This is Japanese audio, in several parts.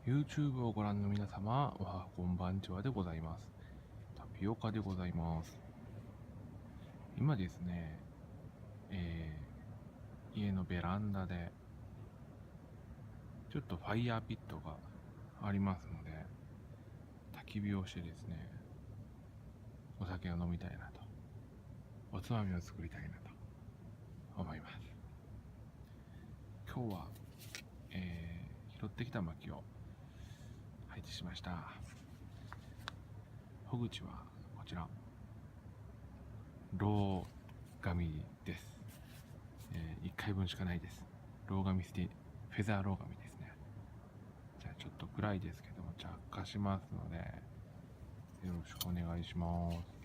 YouTube をご覧の皆様、おはこんばんちはでございます。タピオカでございます。今ですね、家のベランダで、ちょっとファイヤーピットがありますので、焚き火をしてですね、お酒を飲みたいなと、おつまみを作りたいなと思います。今日は、拾ってきた薪を配置しました。ほぐちはこちら、ロー紙です。1回分しかないです。ロー紙スティ、フェザーロー紙ですね。じゃあちょっと暗いですけども着火しますので、よろしくお願いします。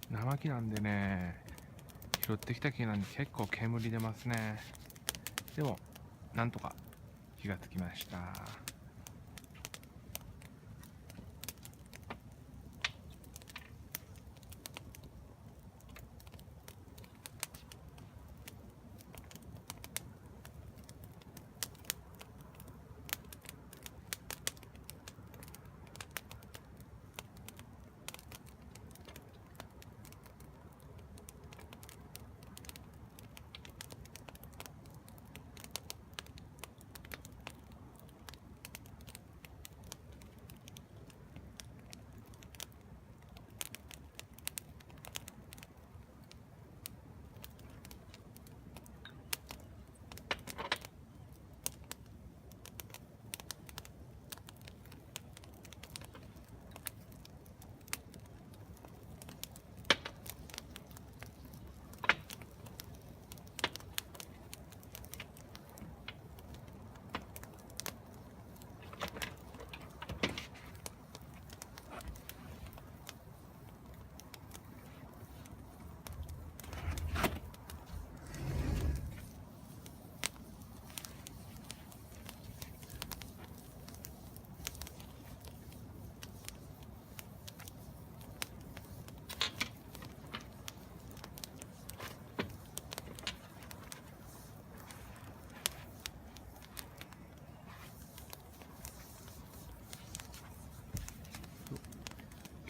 生木なんでね、拾ってきた木なんで結構煙出ますね。でもなんとか火がつきました。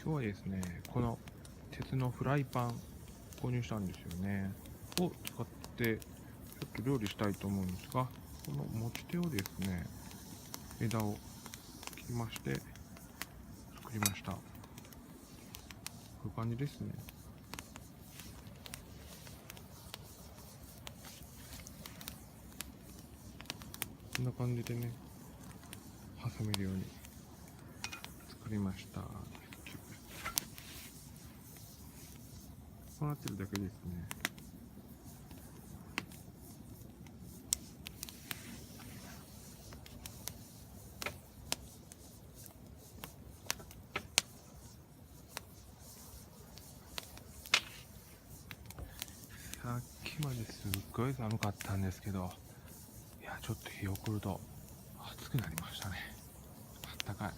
今日はですね、この鉄のフライパン購入したんですよね。を使ってちょっと料理したいと思うんですが、この持ち手をですね、枝を切りまして作りました。こういう感じですね。こんな感じでね、挟めるように作りました。こうなってるだけですね。さっきまですっごい寒かったんですけど、いや、ちょっと日を送ると暑くなりましたね。あったかい。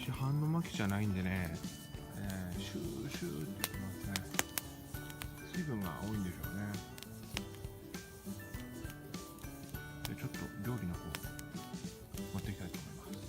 市販の薪じゃないんでね、シューシューって言ってますね。水分が多いんでしょうね。で、ちょっと料理の方持っていきたいと思います。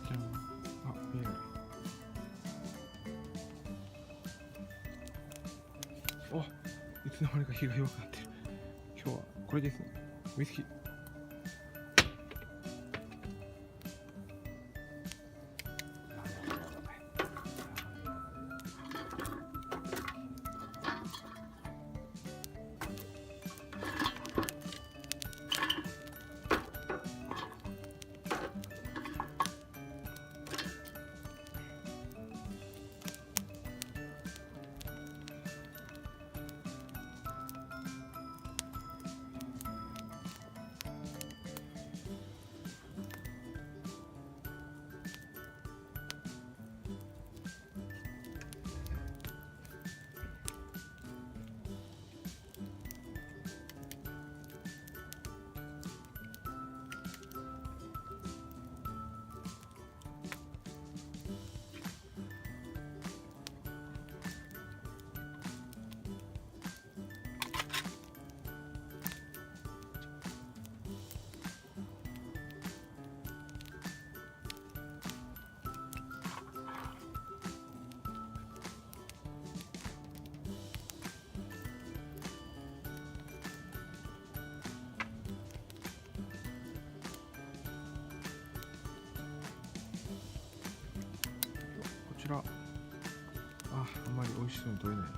じゃあ、見えない。お、いつの間にか日が弱くなってる。今日はこれですね。ウイスキー。ちら、あんまり美味しそうに取れない。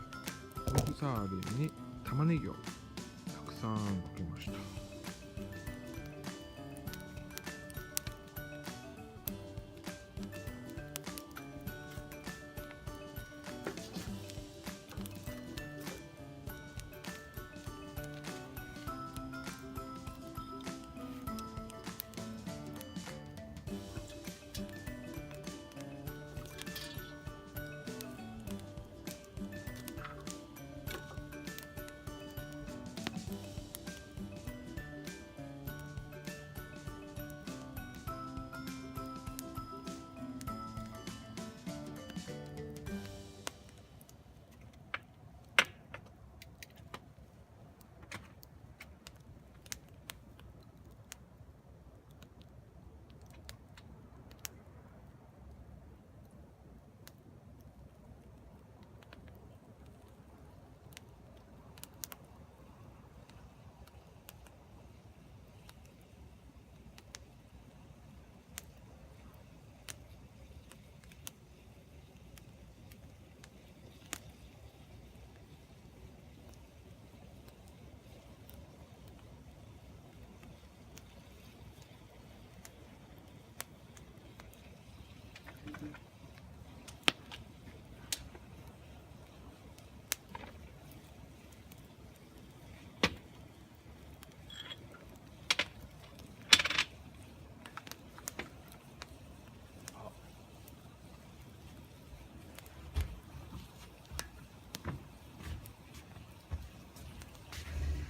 ポークサーディンに玉ねぎをたくさんかけました。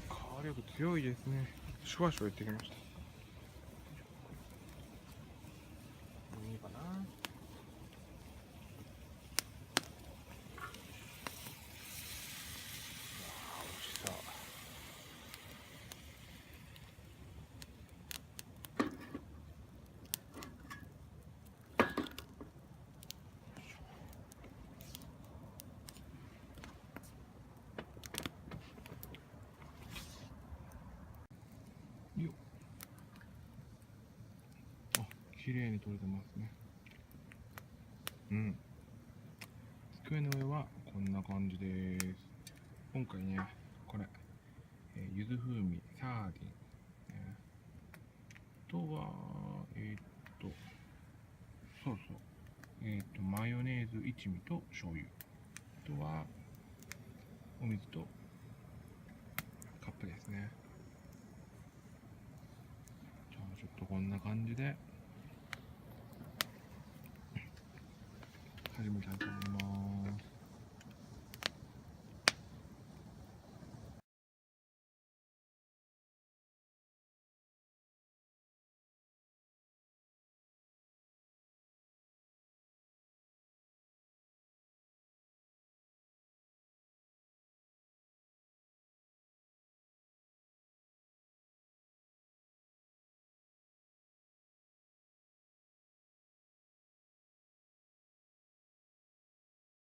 火力強いですね。シュワシュワいってきました。いいかな。美味しそう。よっ。綺麗に取れてますね。机の上はこんな感じです。今回ね、これ、柚子風味サーディン、あとは、そうそう、マヨネーズ一味と醤油。あとは、お水とカップですね。じゃあ、ちょっとこんな感じで始めたいと思います。